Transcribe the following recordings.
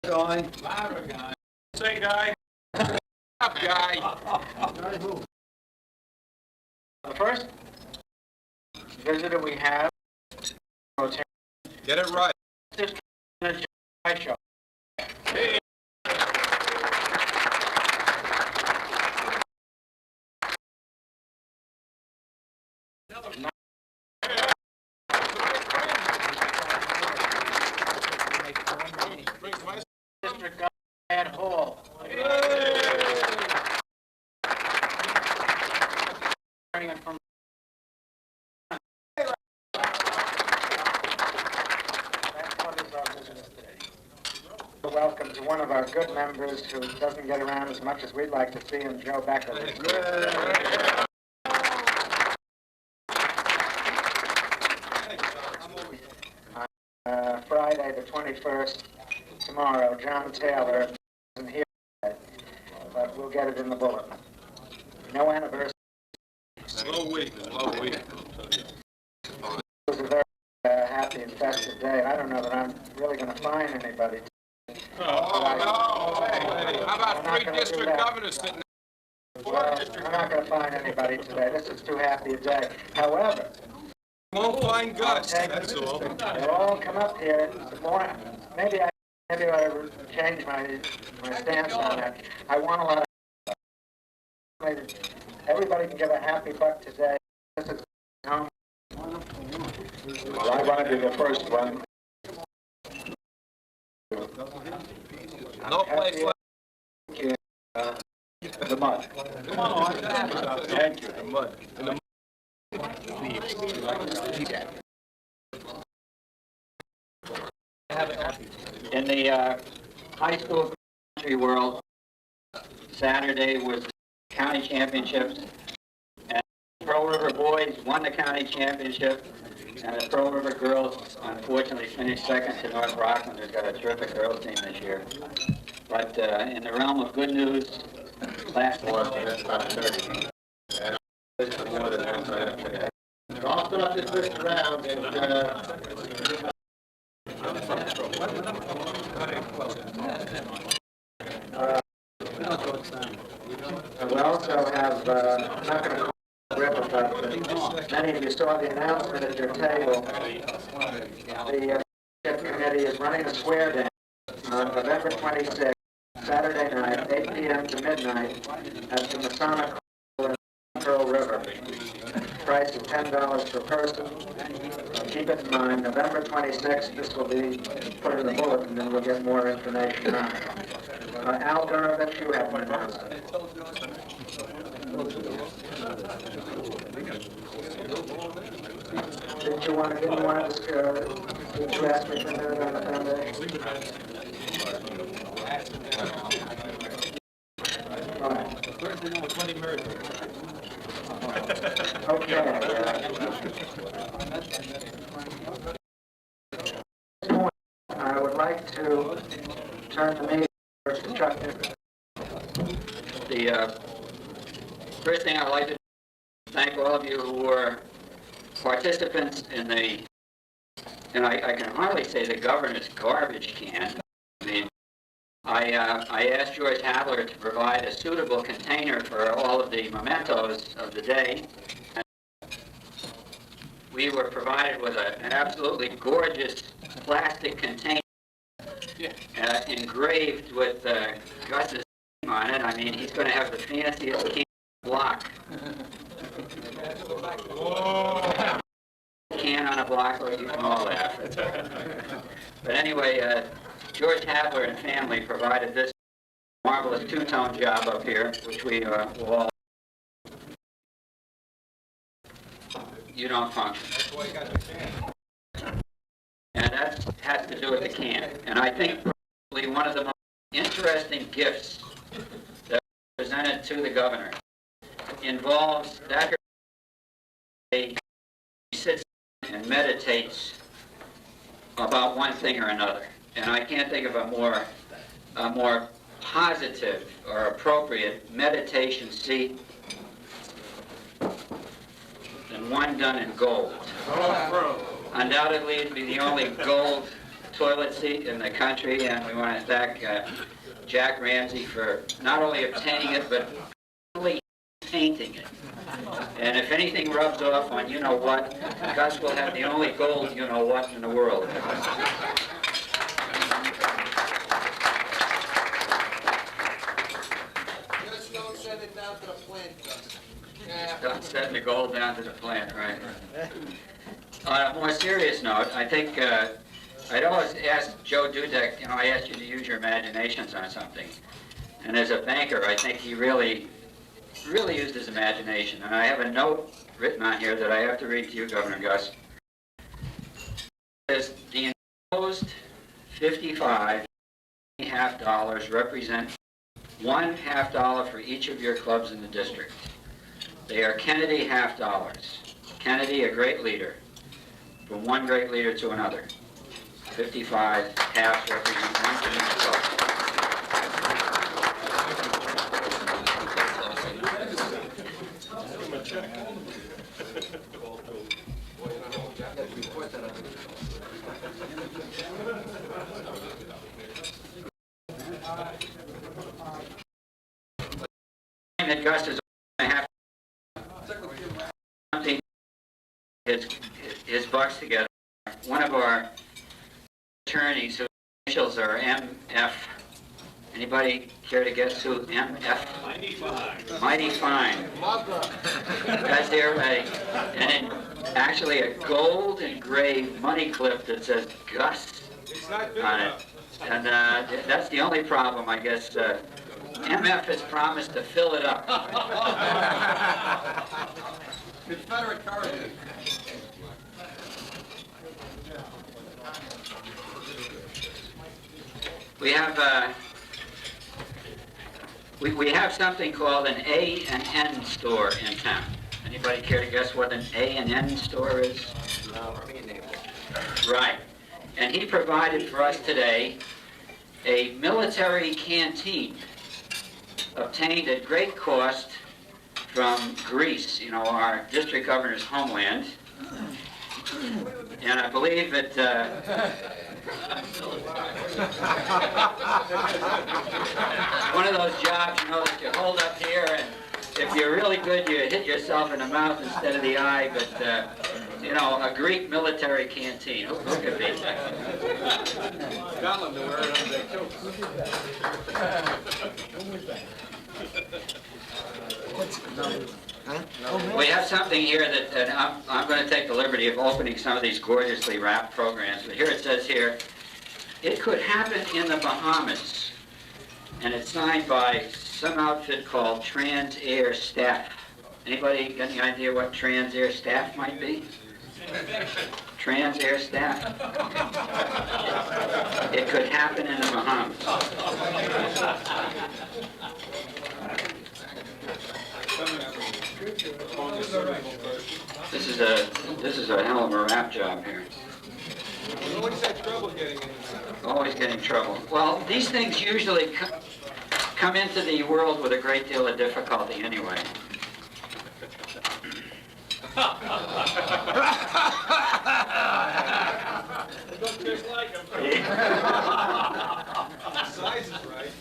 Guy. Louder, guy. Say, guy. Up, guy. The first visitor we have. Get it right. This is a show. Hey. District Governor Hall. From welcome to one of our good members who doesn't get around as much as we'd like to see him, Joe Becker. Friday the 21st, tomorrow, John Taylor isn't here, but we'll get it in the bulletin. No anniversary. Slow week. It was a very happy and festive day. I don't know that I'm really going to find anybody. Oh, no. Hey, how about three district governors sitting there? Well, I'm not going to find anybody today. This is too happy a day. However, won't find Gus, that's all. They'll all come up here. Maybe I change my stance on that. I want a lot of... Everybody can give a happy buck today. This is home. Well, I want to be the first one. No place like The mud. Come on. Thank you. The mud. In the In the high school country world, Saturday was county championships, and the Pearl River boys won the county championship, and the Pearl River girls unfortunately finished second to North Rockland, who's got a terrific girls team this year. But in the realm of good news, last week, I'll start this list around and we also have, I'm not going to call it River, but many of you saw the announcement at your table. The committee is running a square dance on November 26th, Saturday night, 8 p.m. to midnight, at the Masonic Hall in Pearl River. Price of $10 per person. Keep it in mind, November 26th, this will be put in the bulletin, and we'll get more information on it. Al Durovich, you have an announcement. Didn't you want to, did you ask me for a minute on the foundation? All right. Okay. I would like to turn the meeting first to Chuck. the first thing I'd like to thank all of you who were participants in the, and I can hardly say the governor's garbage can. I mean, I asked George Havler to provide a suitable container for all of the mementos of the day. And we were provided with an absolutely gorgeous plastic container engraved with Gus's name on it. I mean, he's going to have the fanciest can block. Can on a block, what you call that. But anyway, George Havler and family provided this marvelous two-tone job up here, which we will all. You don't function. That's why you got the can. And that has to do with the can. And I think probably one of the most interesting gifts that was presented to the governor involves that and meditates about one thing or another. And I can't think of a more positive or appropriate meditation seat than one done in gold. Undoubtedly, it'd be the only gold toilet seat in the country, and we want to thank Jack Ramsey for not only obtaining it, but really painting it. And if anything rubs off on you-know-what, Gus will have the only gold you-know-what in the world. Just don't send it down to the plant, Gus. Don't send the gold down to the plant, right? On a more serious note, I think I'd always ask Joe Dudek, I asked you to use your imaginations on something. And as a banker, I think he really used his imagination. And I have a note written on here that I have to read to you, Governor Gus. It says, the enclosed 55 half-dollars represent $1 for each of your clubs in the district. They are Kennedy half-dollars. Kennedy, a great leader. From one great leader to another. 55 halves represent one for each club. That Gus is going to have something his bucks together. One of our attorneys whose initials are MF. Anybody care to guess who MF? Mighty Fine. Mighty Fine. That's there, right? And then actually a gold engraved money clip that says Gus on it. And that's the only problem, I guess. MF has promised to fill it up. Confederate currency. We have we have something called an A and N store in town. Anybody care to guess what an A and N store is? No, Right. And he provided for us today a military canteen obtained at great cost from Greece, our district governor's homeland. And I believe that one of those jobs, that you hold up here, and if you're really good, you hit yourself in the mouth instead of the eye. But a Greek military canteen. Who could be? Scotland to wear it on their coat. We have something here that I'm going to take the liberty of opening some of these gorgeously wrapped programs. But here it says here, it could happen in the Bahamas. And it's signed by some outfit called Trans-Air Staff. Anybody got any idea what Trans-Air Staff might be? Trans-Air Staff. It could happen in the Bahamas. This is a hell of a rap job here. You always had trouble getting in. Always getting trouble. Well, these things usually come into the world with a great deal of difficulty anyway. Look just like him. Size is right.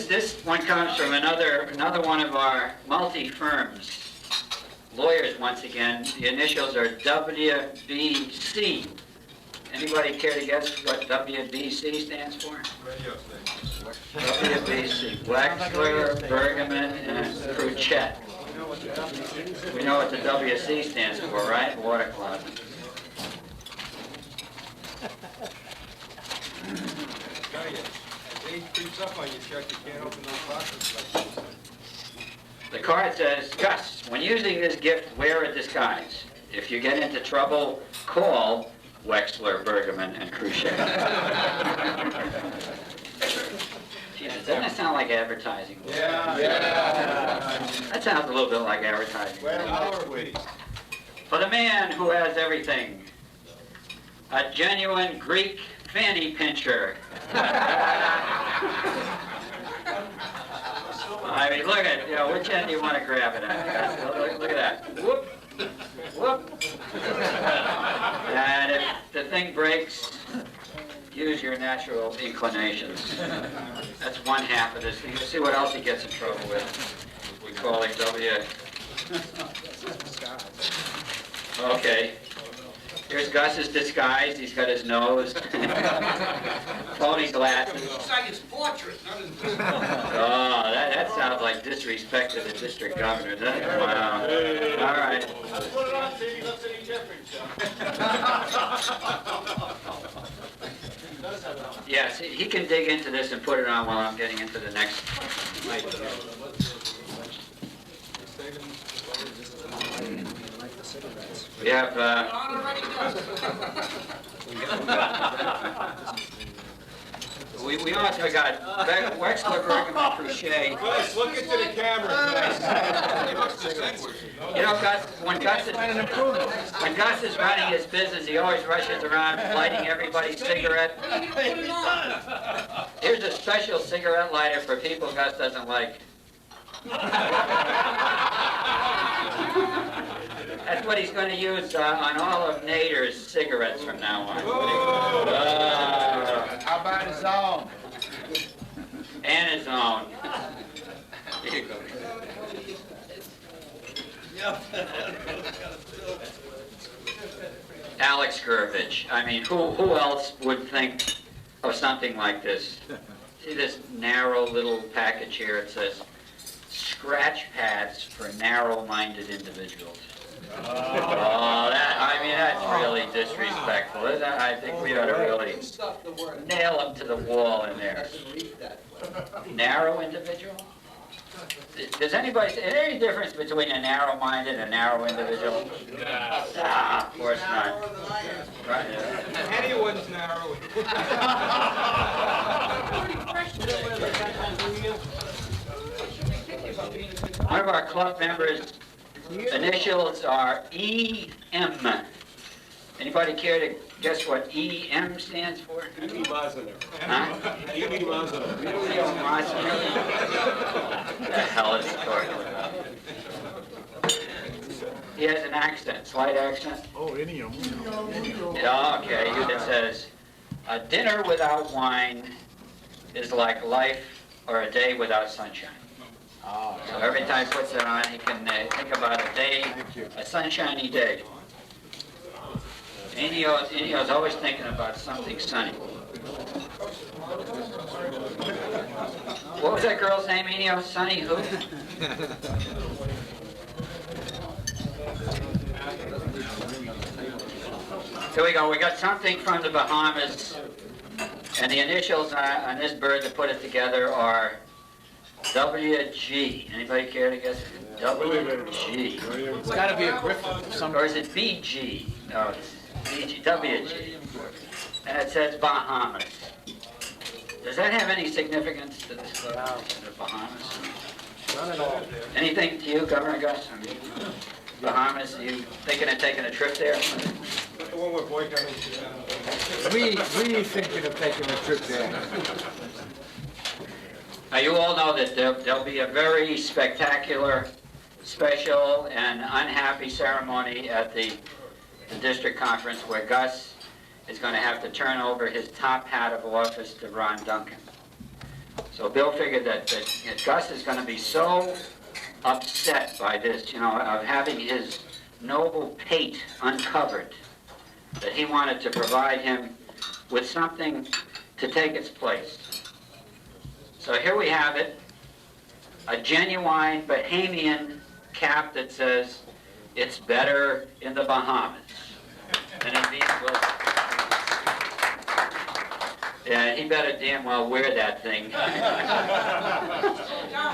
This one comes from another one of our multi-firms. Lawyers, once again. The initials are WBC. Anybody care to guess what WBC stands for? Radio station. WBC. Wexler, Bergman, and Cruchet. We know what the WC stands for, right? Water closet. Tell you, as age creeps up on you, Chuck, you can't open those boxes like this. The card says, Gus, when using this gift, wear a disguise. If you get into trouble, call Wexler, Bergman, and Cruchet. She's a Doesn't that sound like advertising? Yeah. That sounds a little bit like advertising. For the man who has everything, a genuine Greek fanny pincher. I mean, look at, which end do you want to grab it at? Look at that. Whoop, whoop. And if the thing breaks, use your natural inclinations. That's one half of this thing. You'll see what else he gets in trouble with. We call it W. Okay. Here's Gus's disguise. He's got his nose. Phony glasses. Looks like his portrait, not his... Oh, that sounds like disrespect to the district governor, doesn't it? Wow. All right. Put it on, see if he looks any different, Yes, he can dig into this and put it on while I'm getting into the next. We have, we also got Wexler, Bergman, Crochet. Guys, look into the camera, guys. You know, when Gus is running his business, he always rushes around lighting everybody's cigarette. Here's a special cigarette lighter for people Gus doesn't like. That's what he's going to use on all of Nader's cigarettes from now on. How about his own? And his own. Here you go. Alex Gurvich. I mean, who else would think of something like this? See this narrow little package here? It says, scratch pads for narrow-minded individuals. Oh, that's really disrespectful. I think we ought to really nail him to the wall in there. Narrow individual? Does anybody, is there any difference between a narrow-minded and a narrow individual? Ah, of course not. Right. Anyone's narrow. One of our club members' initials are E.M. Anybody care to guess what E.M. stands for? Emmy Maziner. Huh? Emmy Maziner. What the hell is it for? He has an accent, slight accent. Oh, any of them. Yeah, okay, it says, a dinner without wine is like life or a day without sunshine. So every time he puts it on, he can think about a day, a sunshiny day. Enio's always thinking about something sunny. What was that girl's name, Enio? Sunny who? Here we go. We got something from the Bahamas, and the initials on this bird to put it together are WG. Anybody care to guess? WG. It's got to be a griffin. Or is it BG? No, it's BG. WG. And it says Bahamas. Does that have any significance to this club, the Bahamas? None at all. Anything to you, Governor Gus? I mean, Bahamas, you thinking of taking a trip there? The one we're boycotting. We thinking of taking a trip there. Now, you all know that there'll be a very spectacular, special, and unhappy ceremony at the district conference where Gus is going to have to turn over his top hat of office to Ron Duncan. So Bill figured that Gus is going to be so upset by this, of having his noble pate uncovered, that he wanted to provide him with something to take its place. So here we have it, a genuine Bahamian cap that says, it's better in the Bahamas than in these wilderness. Yeah, he better damn well wear that thing.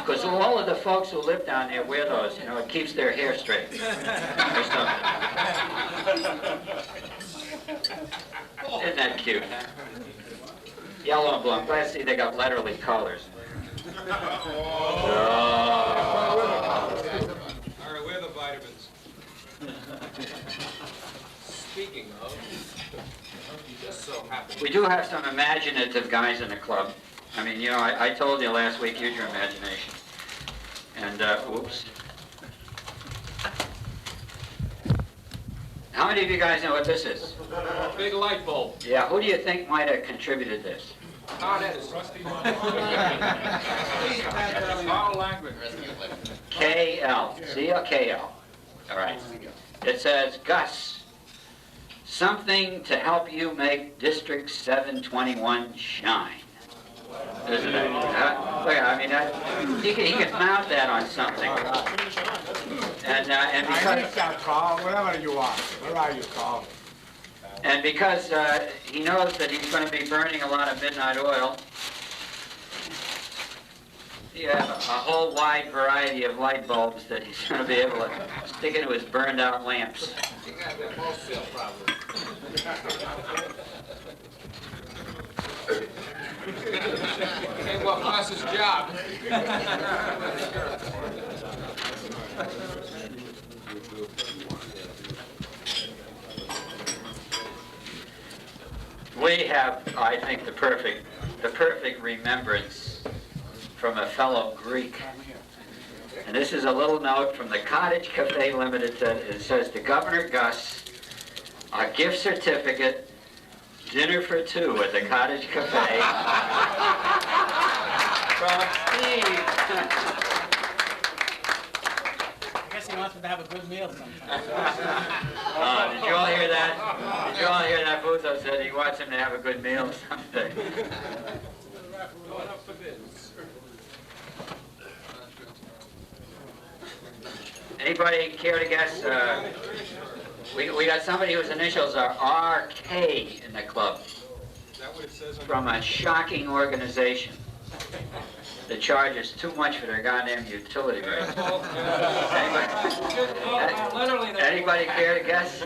Because all of the folks who live down there wear those, it keeps their hair straight. Or something. Isn't that cute, huh? Yellow and blue. I'm glad to see they got letterly colors. All right, where are the vitamins? Speaking of, just so happens. We do have some imaginative guys in the club. I mean, you know, I told you last week, use your imagination. And, oops. How many of you guys know what this is? Big light bulb. Yeah, who do you think might have contributed this? Con Edison. Foul language. KL. See a KL. All right. It says, Gus, something to help you make District 721 shine. Isn't it? Look, I mean, he can mount that on something. And I because... think that, Carl, whatever you are. Where are you, Carl? And because he knows that he's going to be burning a lot of midnight oil, he has a whole wide variety of light bulbs that he's going to be able to stick into his burned out lamps. You got that wholesale problem. Ain't what Gus's job. We have, I think, the perfect remembrance from a fellow Greek. And this is a little note from the Cottage Cafe Limited. It says, to Governor Gus, a gift certificate, dinner for two at the Cottage Cafe. From Steve. I guess he wants me to have a good meal sometime. Did you all hear that? Did you all hear that? Buzo said he wants him to have a good meal someday. Anybody care to guess? We got somebody whose initials are RK in the club. Is that what it says on From a shocking organization that charges too much for their goddamn utility rates. Anybody care to guess?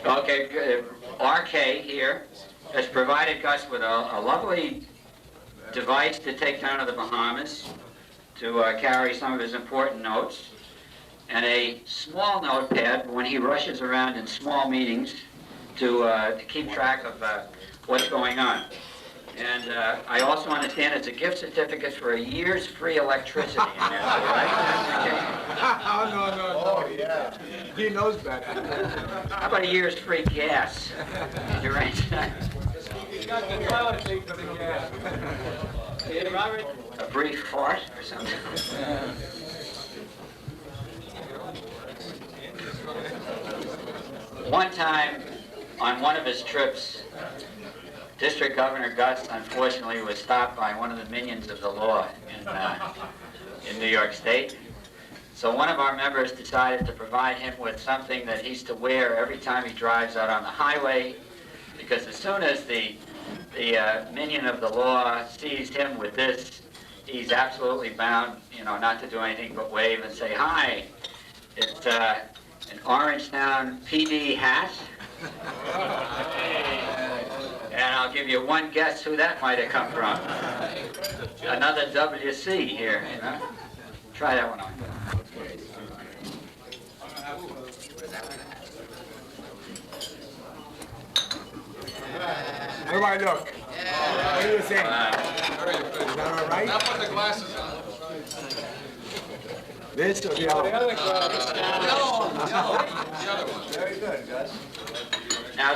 Okay, good. RK here has provided Gus with a lovely device to take down to the Bahamas to carry some of his important notes, and a small notepad when he rushes around in small meetings to keep track of what's going on. And I also understand it's a gift certificate for a year's free electricity in there, right? Oh, no. Oh, yeah. He knows better. How about a year's free gas? Did you arrange that? A brief fart or something? One time, on one of his trips, District Governor Gus, unfortunately, was stopped by one of the minions of the law in New York State. So one of our members decided to provide him with something that he's to wear every time he drives out on the highway, because as soon as the minion of the law sees him with this, he's absolutely bound, you know, not to do anything but wave and say, hi, it's an Orangetown PD hat. And I'll give you one guess who that might have come from. Another WC here, you know. Try that one on. How do I look? What do you think? Is that all right? Now put the glasses on. This or the other? Very good, Gus. Now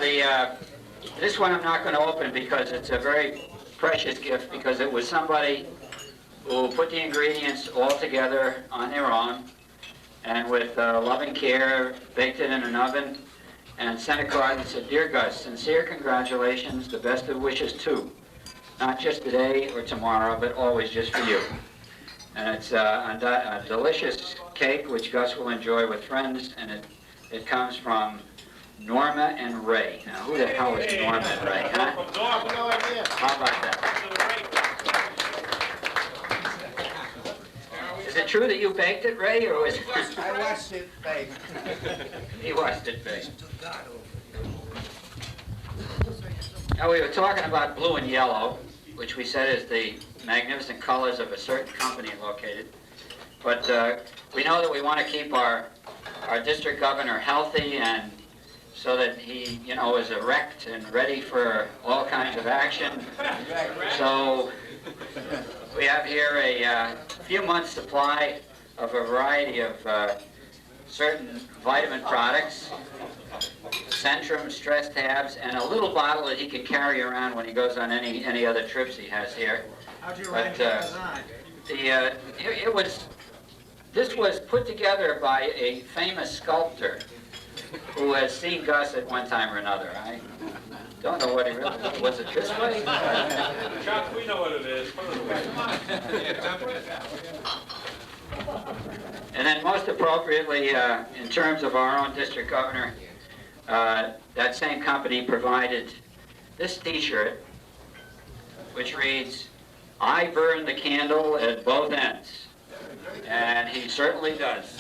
this one I'm not going to open because it's a very precious gift, because it was somebody who put the ingredients all together on their own and with loving care baked it in an oven and sent a card and said, Dear Gus, sincere congratulations, the best of wishes too. Not just today or tomorrow, but always just for you. And it's a delicious cake which Gus will enjoy with friends, and it comes from Norma and Ray. Now, who the hell is Norma and Ray, huh? No idea. How about that? Is it true that you baked it, Ray, or was I watched it bake. he watched it bake? Now, we were talking about blue and yellow, which we said is the magnificent colors of a certain company located. But we know that we want to keep our district governor healthy and so that he, you know, is erect and ready for all kinds of action. So we have here a few months' supply of a variety of certain vitamin products, Centrum, stress tabs, and a little bottle that he can carry around when he goes on any other trips he has here. How'd you But rank this was put together by a famous sculptor who has seen Gus at one time or another. I don't know what he really was. It this way? Chuck, we know what it is. Put it away. And then most appropriately, in terms of our own district governor, that same company provided this T-shirt, which reads, "I burn the candle at both ends." And he certainly does.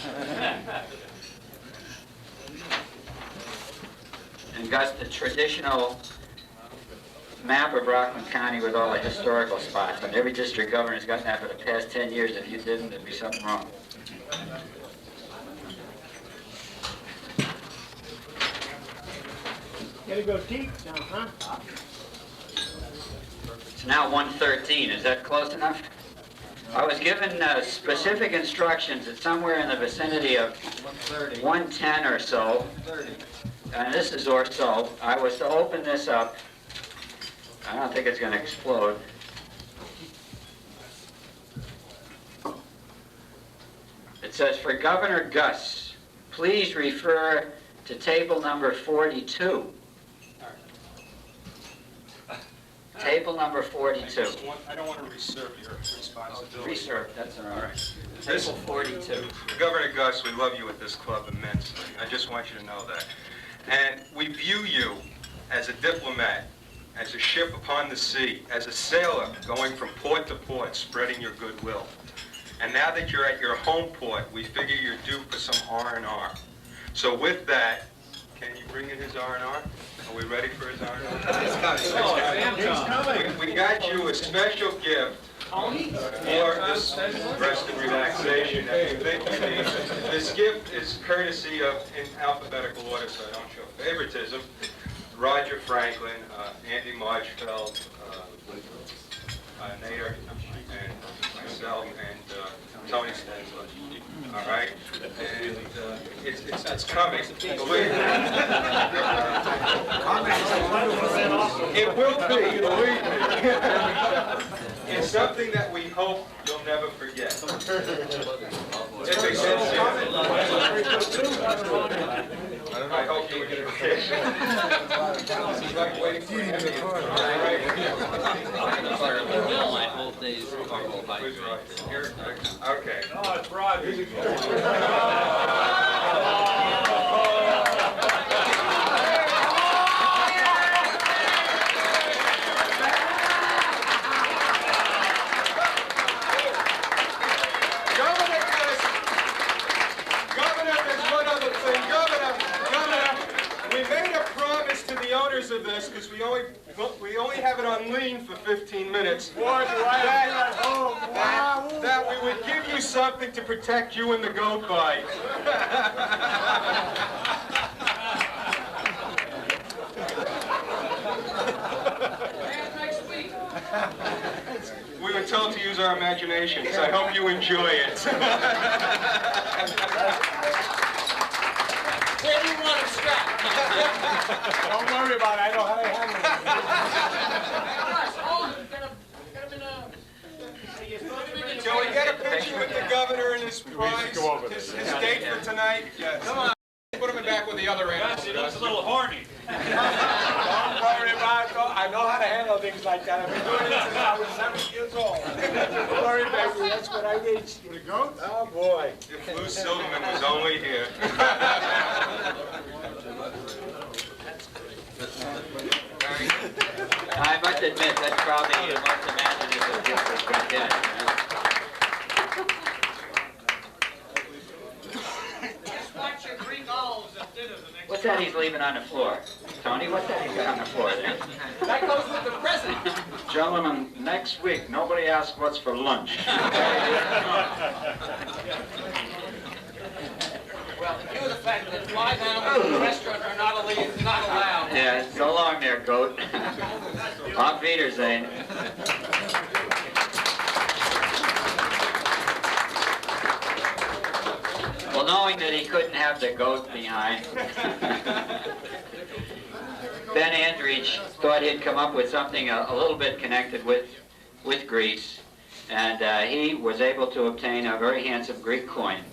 And Gus, the traditional map of Rockland County with all the historical spots. And every district governor's gotten that for the past 10 years. If you didn't, there'd be something wrong. Gotta go deep now, huh? It's now 1:13. Is that close enough? I was given specific instructions that somewhere in the vicinity of 1:10 or so, and this is or so, I was to open this up. I don't think it's going to explode. It says, "For Governor Gus, please refer to table number 42. Table number 42. I don't want to reserve your responsibility. Reserved, that's all right. Table 42. Governor Gus, we love you at this club immensely. I just want you to know that. And we view you as a diplomat, as a ship upon the sea, as a sailor going from port to port, spreading your goodwill. And now that you're at your home port, we figure you're due for some R&R. So with that, can you bring in his R&R? Are we ready for his R&R? We got you a special gift for this rest and relaxation that we think you need. This gift is courtesy of, in alphabetical order, so I don't show favoritism, Roger Franklin, Andy Marchfeld, Nader, and myself, and Tony Stensler. All right? And it's coming. Believe me. It will be, believe me. It's something that we hope you'll never forget. It makes sense. I hope you would forget. It's like waiting for him. Okay. Oh, it's Roger. Of this, because we only have it on lean for 15 minutes. That we would give you something to protect you in the goat bite. We were told to use our imaginations. I hope you enjoy it. Where do you want to stop? Don't worry about it, I know how to handle it. Shall we get a picture with the governor and his prize, his date for tonight? Yes. Come on. Put him back with the other animals. He looks a little horny. Don't worry about it, I know how to handle things like that. I've been doing it since I was 7 years old. Don't worry, baby, that's what I need. The goat? Oh, boy. If Lou Silverman was only here. I must admit, that's probably the most imaginative gift we can get. Just watch your Greek owls at dinner the next What's that he's leaving on the floor? Tony. What the heck you got on the floor there? That goes with the president. Gentlemen, next week, nobody asks what's for lunch. Well, in view of the fact that live animals in the restaurant are not allowed. Yeah, so long there, goat. Auf Wiedersehen. Well, knowing that he couldn't have the goat behind, Ben Andreech thought he'd come up with something a little bit connected with Greece, and he was able to obtain a very handsome Greek coin.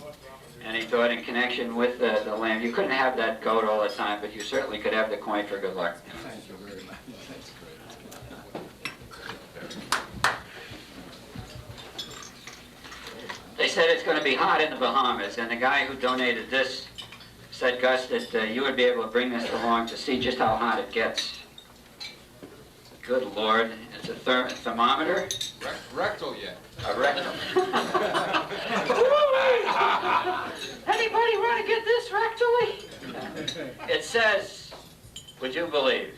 And he thought in connection with the lamb, you couldn't have that goat all the time, but you certainly could have the coin for good luck. Thank you very much. That's great. They said it's going to be hot in the Bahamas, and the guy who donated this said, Gus, that you would be able to bring this along to see just how hot it gets. Good Lord, it's a thermometer? Rectal yet. A rectum. Anybody want to get this rectally? It says, would you believe,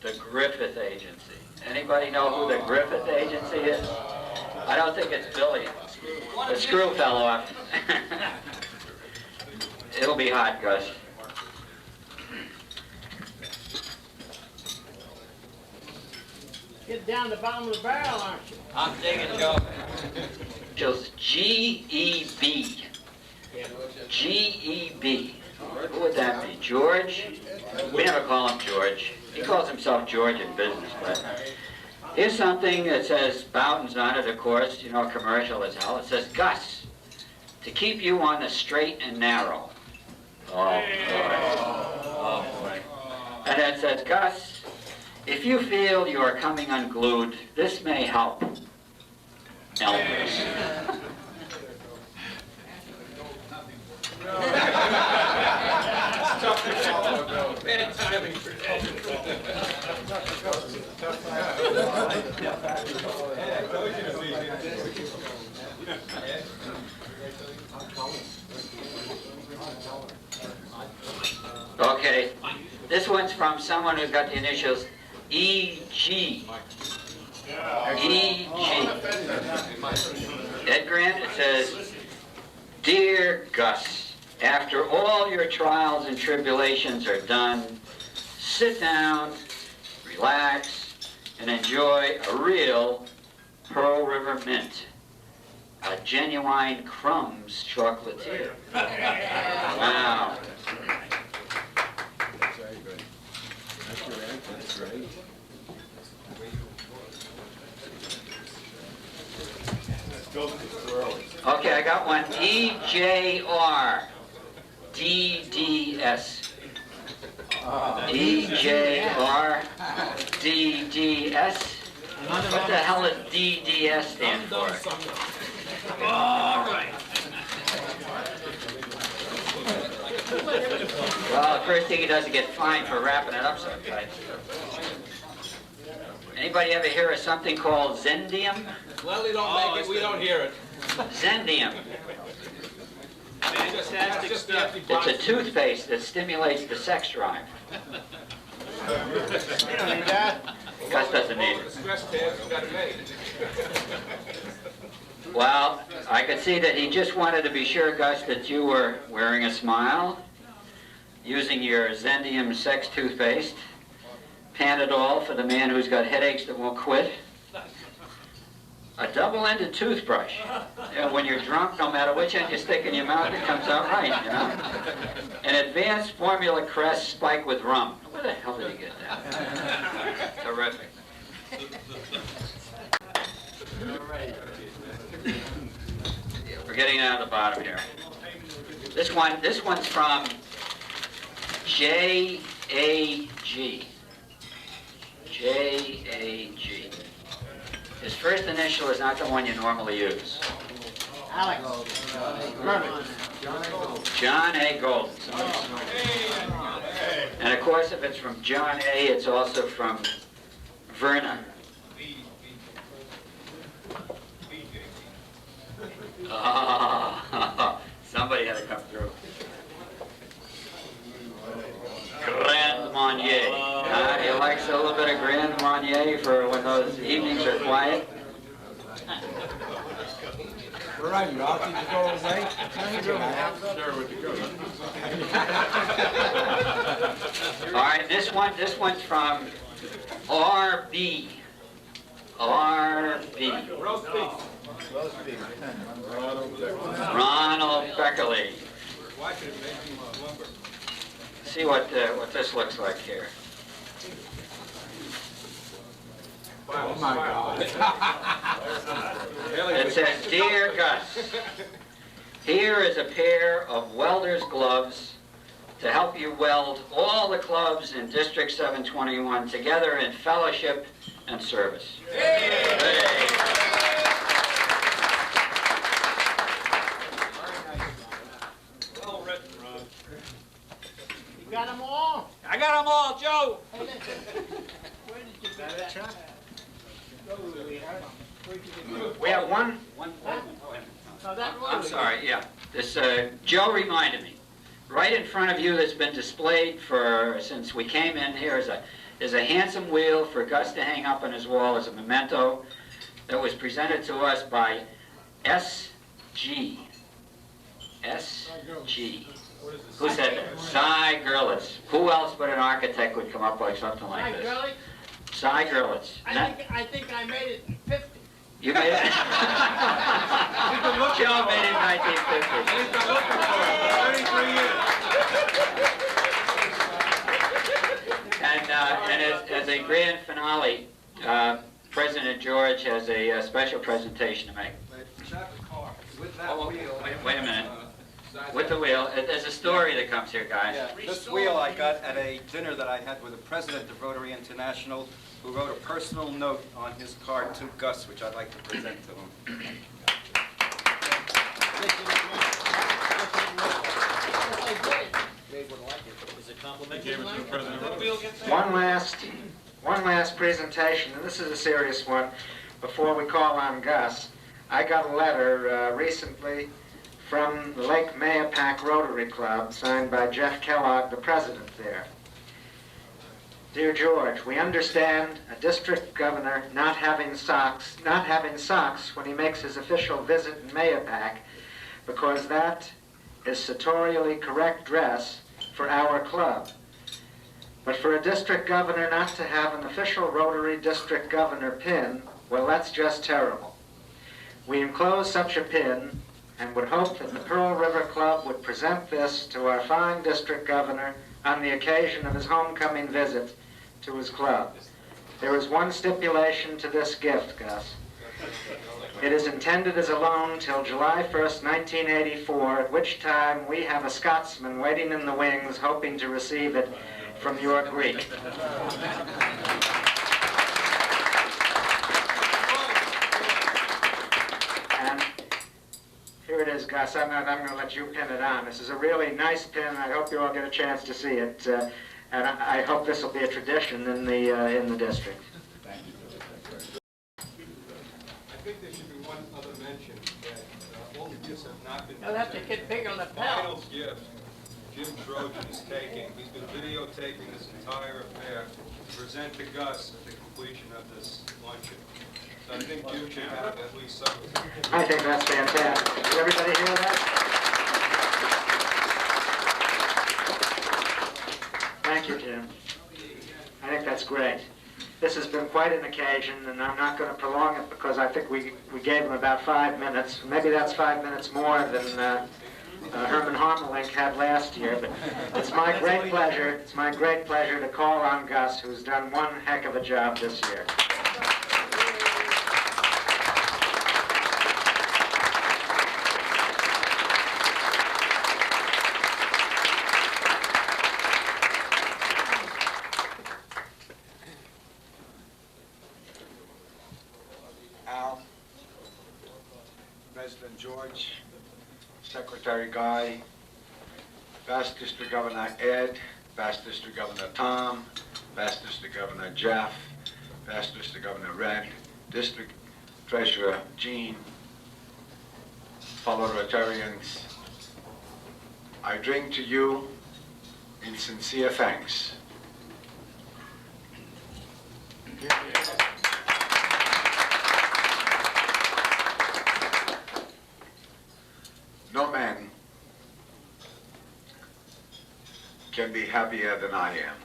the Griffith Agency. Anybody know who the Griffith Agency is? I don't think it's Billy. The screw fell off. It'll be hot, Gus. Get down the bottom of the barrel, aren't you? I'm digging, Joe. Just G-E-B. G-E-B. Who would that be? George? We never call him George. He calls himself George in business, but here's something that says Bowden's on it, of course. You know, commercial as hell. It says, Gus, to keep you on the straight and narrow. Oh, boy. Oh, boy. And then it says, Gus, if you feel you are coming unglued, this may help. Elvis. Bad timing for Okay, this one's from someone who's got the initials E.G. E.G. Ed Grant, it says, Dear Gus, after all your trials and tribulations are done, sit down, relax, and enjoy a real Pearl River Mint, a genuine Crumbs chocolatier. Wow. Very good. That's great. That's great. Okay, I got one. E.J.R. D.D.S. E.J.R. D.D.S. What the hell does D.D.S. stand for? All right. Well, the first thing he does is get fined for wrapping it up so tight. Anybody ever hear of something called Zendium? Gladly don't make it, we don't hear it. Zendium. Fantastic stuff. It's a toothpaste that stimulates the sex drive. Gus doesn't need it. Stress test, you got it made. Well, I could see that he just wanted to be sure, Gus, that you were wearing a smile, using your Zendium sex toothpaste, Panadol for the man who's got headaches that won't quit, a double-ended toothbrush. And when you're drunk, no matter which end you stick in your mouth, it comes out right, you know. An advanced formula crest spiked with rum. Where the hell did he get that? Terrific. We're getting down to the bottom here. This one's from J.A.G. J.A.G. His first initial is not the one you normally use. Alex. John A. Golden. And of course, if it's from John A., it's also from Verna. Oh, somebody had to come through. Grand Marnier. evenings are quiet. Where are you, Al? Did you go away? All right, this one's from RB. RB. Ronald Beckerly. See what this looks like here. Oh my God. It says, "Dear Gus, here is a pair of welder's gloves to help you weld all the clubs in District 721 together in fellowship and service." Hey. Well written, Ron. You got them all? I got them all, Joe. Where did you get that? We have one. No, that I'm was. sorry, yeah. This, Joe reminded me. Right in front of you that's been displayed since we came in here is a handsome wheel for Gus to hang up on his wall as a memento that was presented to us by SG. SG. Who said that? Cy Gerlitz. Who else but an architect would come up with something like Hi, this? Gurley. Cy Gerlitz. I think I made it 50. You made it? Joe made it in 1950. He's been looking for it for 33 years. And as a grand finale, President George has a special presentation to make. With that wheel. Wait a minute. With the wheel, there's a story that comes here, guys. Yeah, this wheel I got at a dinner that I had with the president of Rotary International, who wrote a personal note on his card to Gus, which I'd like to present to him. One last presentation, and this is a serious one. Before we call on Gus, I got a letter recently from the Lake Mayapack Rotary Club, signed by Jeff Kellogg, the president there. Dear George, we understand a district governor not having socks when he makes his official visit in Mayapack, because that is sartorially correct dress for our club. But for a district governor not to have an official Rotary district governor pin, well, that's just terrible. We enclose such a pin and would hope that the Pearl River Club would present this to our fine district governor on the occasion of his homecoming visit to his club. There is one stipulation to this gift, Gus. It is intended as a loan till July 1st, 1984, at which time we have a Scotsman waiting in the wings hoping to receive it from your Greek. And here it is, Gus. I'm going to let you pin it on. This is a really nice pin. I hope you all get a chance to see it. And I hope this will be a tradition in the district. I think there should be one other mention that all the gifts have not been. You'll have to get bigger lapel. Final gift Jim Trojan is taking. He's been videotaping this entire affair to present to Gus at the completion of this luncheon. So I think you should have at least something. I think that's fantastic. Did everybody hear that? Thank you, Jim. I think that's great. This has been quite an occasion, and I'm not going to prolong it because I think we gave him about 5 minutes. Maybe that's 5 minutes more than Herman Harmelink had last year, but it's my great pleasure to call on Gus, who's done one heck of a job this year. Al, President George, Secretary Guy, Vast District Governor Ed, Vast District Governor Tom, Vast District Governor Jeff, Vast District Governor Red, District Treasurer Gene, fellow Rotarians, I drink to you in sincere thanks. can be happier than I am.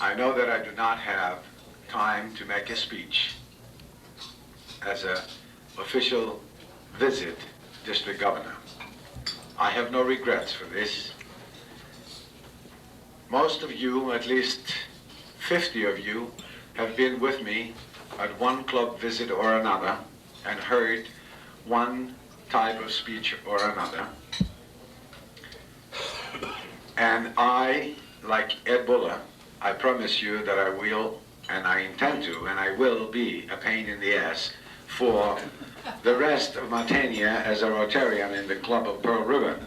I know that I do not have time to make a speech as an official visit district governor. I have no regrets for this. Most of you, at least 50 of you, have been with me at one club visit or another and heard one type of speech or another. And I, like Ed Buller, I promise you that I will, and I intend to, and I will be a pain in the ass for the rest of my tenure as a Rotarian in the Club of Pearl River.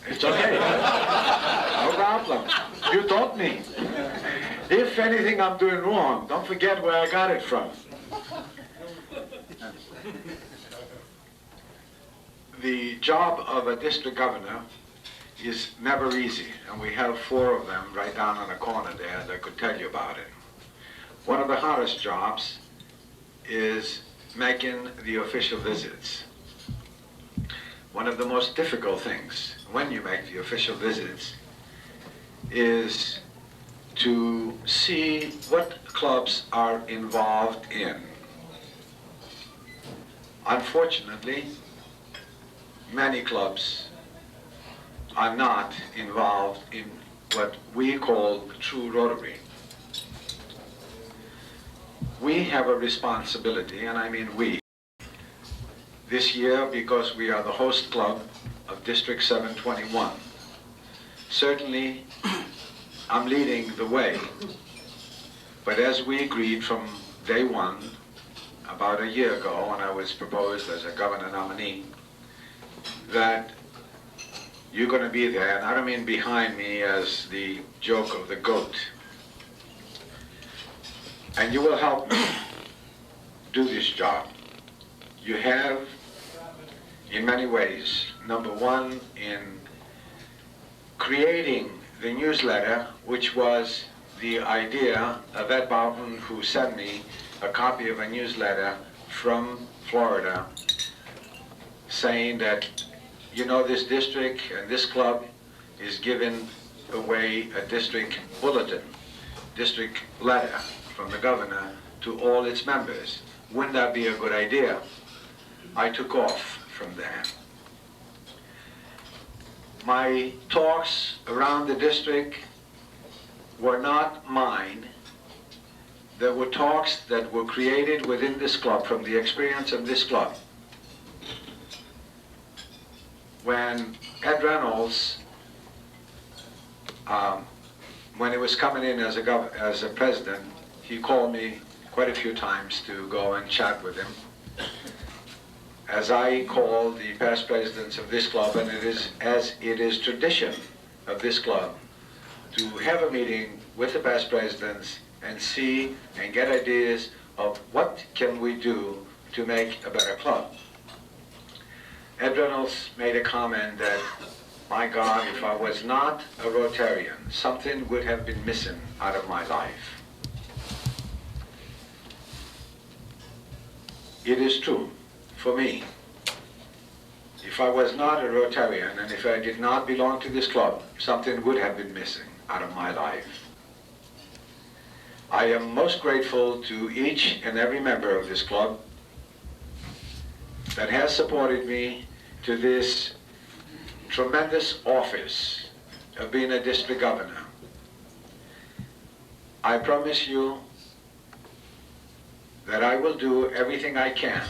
It's okay. No problem. You taught me. If anything I'm doing wrong, don't forget where I got it from. The job of a district governor is never easy, and we have 4 of them right down on the corner there that could tell you about it. One of the hardest jobs is making the official visits. One of the most difficult things when you make the official visits is to see what clubs are involved in. Unfortunately, many clubs are not involved in what we call true Rotary. We have a responsibility, and I mean we, this year because we are the host club of District 721. Certainly, I'm leading the way, but as we agreed from day one, about a year ago when I was proposed as a governor nominee, that you're going to be there, and I don't mean behind me as the joke of the goat, and you will help me do this job. You have, in many ways, number one, in creating the newsletter, which was the idea of Ed Boughton, who sent me a copy of a newsletter from Florida saying that, you know, this district and this club is giving away a district bulletin, district letter from the governor to all its members. Wouldn't that be a good idea? I took off from there. My talks around the district were not mine. There were talks that were created within this club from the experience of this club. When Ed Reynolds, when he was coming in as a president, he called me quite a few times to go and chat with him. As I called the past presidents of this club, and as it is tradition of this club, to have a meeting with the past presidents and see and get ideas of what can we do to make a better club. Ed Reynolds made a comment that, my God, if I was not a Rotarian, something would have been missing out of my life. It is true for me. If I was not a Rotarian and if I did not belong to this club, something would have been missing out of my life. I am most grateful to each and every member of this club that has supported me to this tremendous office of being a district governor. I promise you that I will do everything I can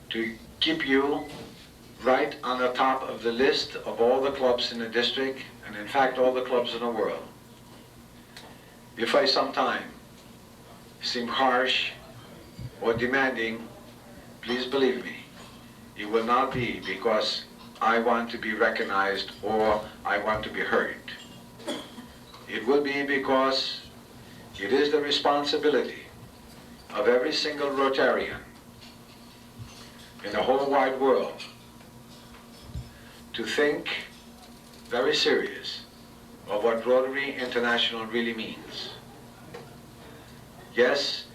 to keep you right on the top of the list of all the clubs in the district, and in fact all the clubs in the world. If I sometime seem harsh or demanding, please believe me, it will not be because I want to be recognized or I want to be heard. It will be because it is the responsibility of every single Rotarian in the whole wide world to think very serious of what Rotary International really means. Yes,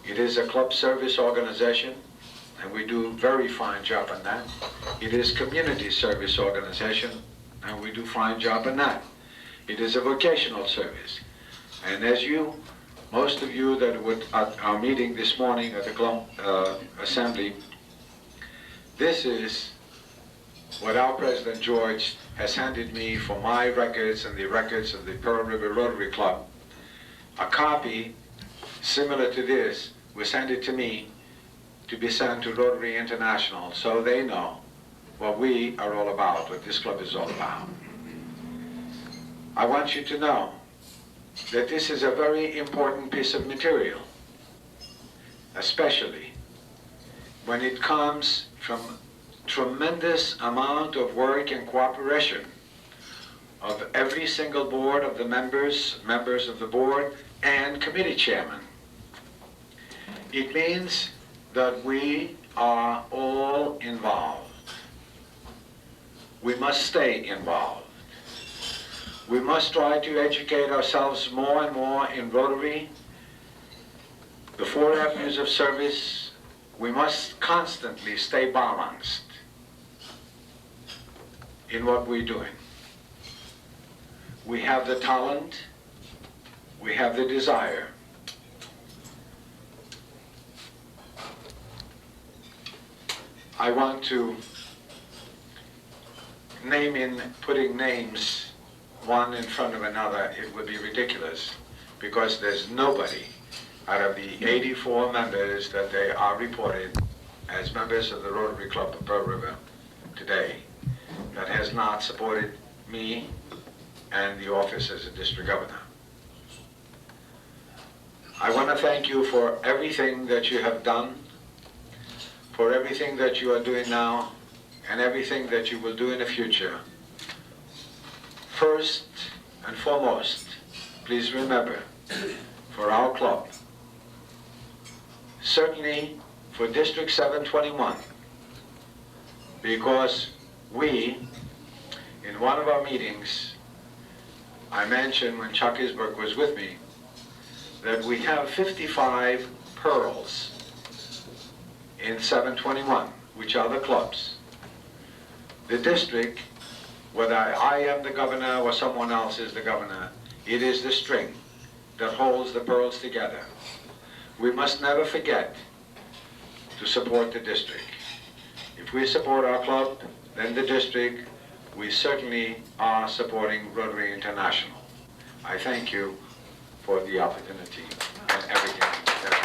it is a club service organization, and we do a very fine job on that. It is community service organization, and we do fine job on that. It is a vocational service. And as you, most of you that were at our meeting this morning at the Assembly, this is what our President George has handed me for my records and the records of the Pearl River Rotary Club. A copy similar to this was handed to me to be sent to Rotary International so they know what we are all about, what this club is all about. I want you to know that this is a very important piece of material, especially when it comes from tremendous amount of work and cooperation of every single board of the members of the board, and committee chairman. It means that we are all involved. We must stay involved. We must try to educate ourselves more and more in Rotary, the 4 avenues of service. We must constantly stay balanced in what we're doing. We have the talent, we have the desire. I want to name in putting names one in front of another, it would be ridiculous, because there's nobody out of the 84 members that they are reported as members of the Rotary Club of Pearl River today that has not supported me and the office as a district governor. I want to thank you for everything that you have done, for everything that you are doing now, and everything that you will do in the future. First and foremost, please remember, for our club, certainly for District 721, because we, in one of our meetings, I mentioned when Chuck Isberg was with me, that we have 55 pearls in 721, which are the clubs. The district, whether I am the governor or someone else is the governor, it is the string that holds the pearls together. We must never forget to support the district. If we support our club, then the district, we certainly are supporting Rotary International. I thank you for the opportunity and everything that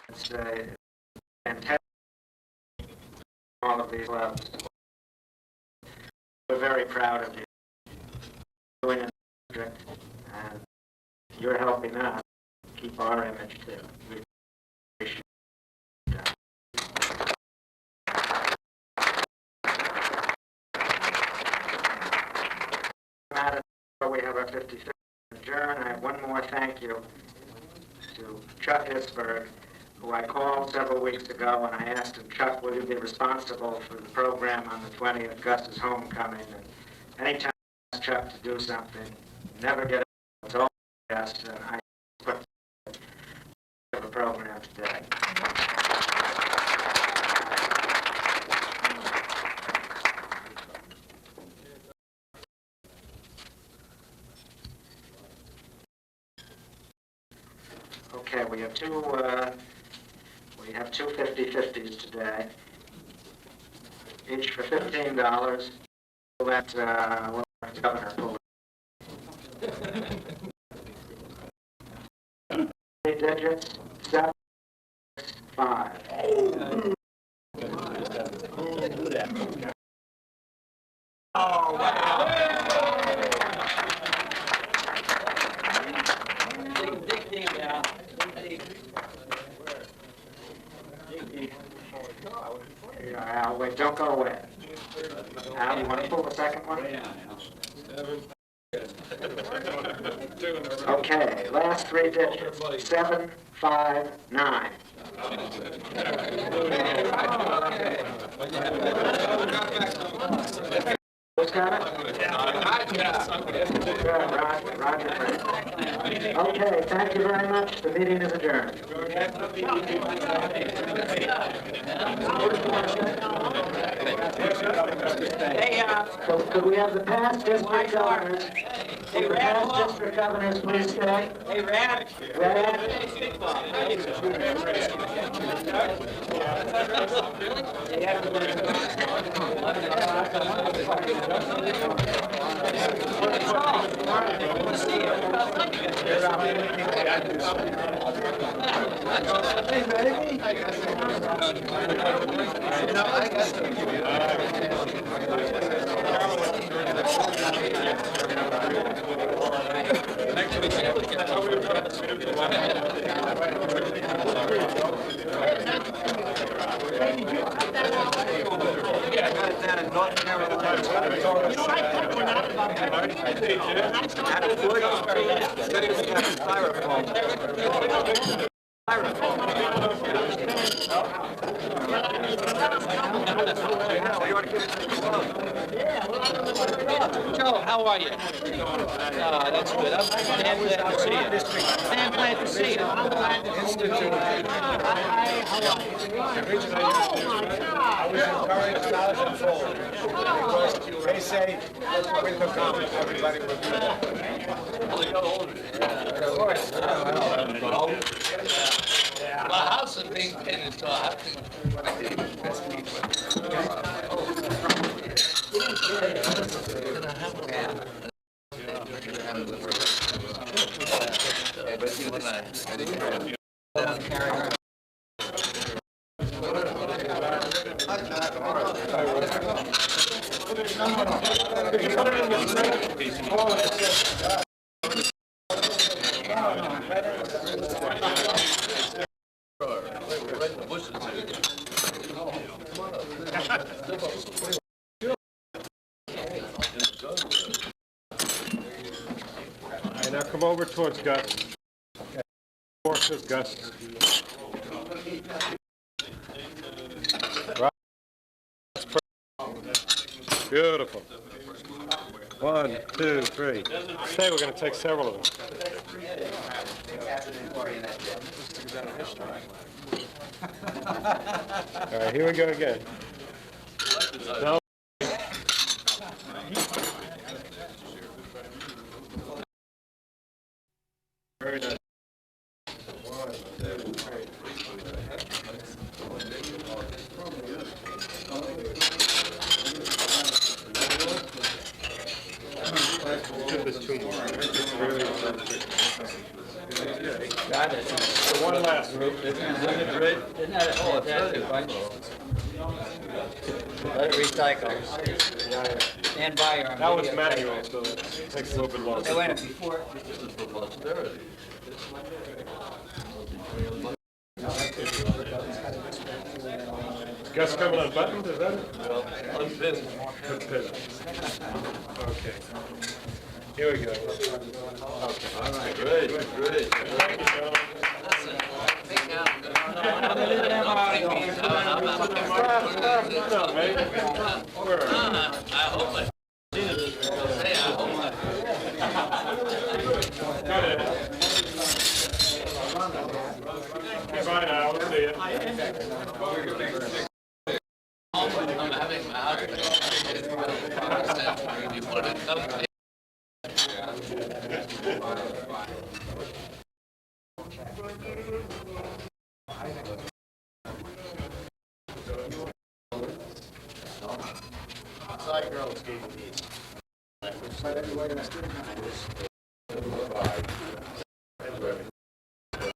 It's fantastic, all of these clubs. We're very proud of you doing in the district, and you're helping us keep our image too. We appreciate that. We have our 56th adjourn. I have one more thank you to Chuck Isberg, who I called several weeks ago, and I asked him, Chuck, will you be responsible for the program on the 20th, Gus's homecoming? And anytime I ask Chuck to do something, never get it. It's all Gus, and I put the program today. Okay, we have two 50-50s today, each for $15. Let Governor pull it. 3 digits, 7, 6, 5. Oh, wow. Dig down. Al, wait, don't go away. Al, you want to pull the second one? Okay, last 3 digits. 7, 5, 9. Who's got it? Roger Frank. Okay, thank you very much. The meeting is adjourned. Hey, So could we have the past district governors? Would the past district governors please stay? hey, Rad. Rad? Joe, how are you? That's good. I'm glad to see you. I'm glad to see you. I was encouraged not to fold because they say with the comments everybody would be there. My house is being painted, so I have And now come over towards Gus. More to Gus. Right. Beautiful. 1, 2, 3. Okay, we're going to take several of them. All right, here we go again. No. Very nice. 1, 2, 3. There's 2 more. Got it. So one last. Isn't that, oh, that's it, right? Let it recycle. Stand by your. That was manual, so it takes a little bit longer. Hey, wait a minute, before. Gus coming unbuttoned, is that it? Unpinned. Unpinned. Okay. Here we go. Okay. All right, great. Thank you, gentlemen. No, maybe. Where are you? I hope I. Hey, I hope I. Go ahead. Bye now, we'll see you. I'm having my house. You want to come? Side girls gave me these.